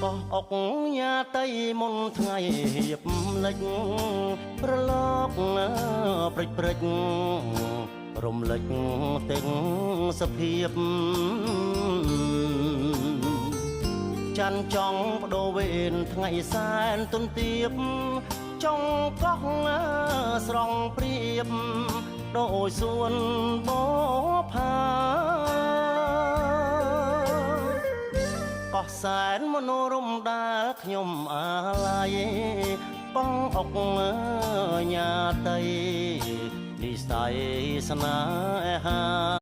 កោះអុកញ៉ាតៃមុនថ្ងៃហៀបលិចប្រឡប់ព្រិចព្រិចរំលេចទាំងសភាពច័ន្ទចង់បដូរវេនថ្ងៃសែនទុនទៀបចង់កោះស្រង់ព្រៀបដោយសួនបផាកោះសែនមនោរម្យដែលខ្ញុំអាឡ័យបងអុកញ៉ាតៃនិស័យស្នេហា